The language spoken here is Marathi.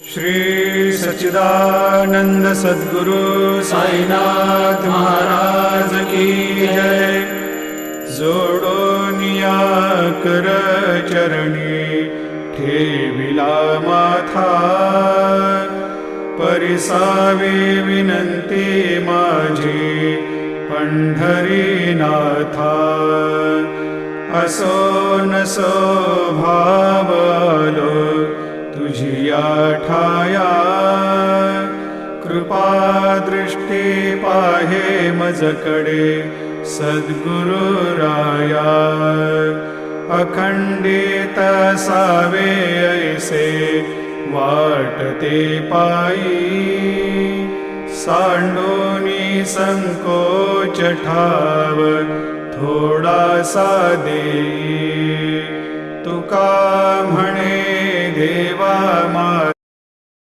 श्री सच्चिदानंद सद्गुरु साईनाथ महाराज की जय। जोडोनिया कर चरणी ठेविला माथा, परिसावे विनंती माझी पंढरीनाथा। असो नसो भाव आलो तुझिया ठाया, कृपा दृष्टी पाहे मजकडे सद्गुरु राया। अखंडित सावे ऐसे वाटते पायी, सांडोनी संकोच ठाव थोडासा देई। तुका म्हणे देवा माझा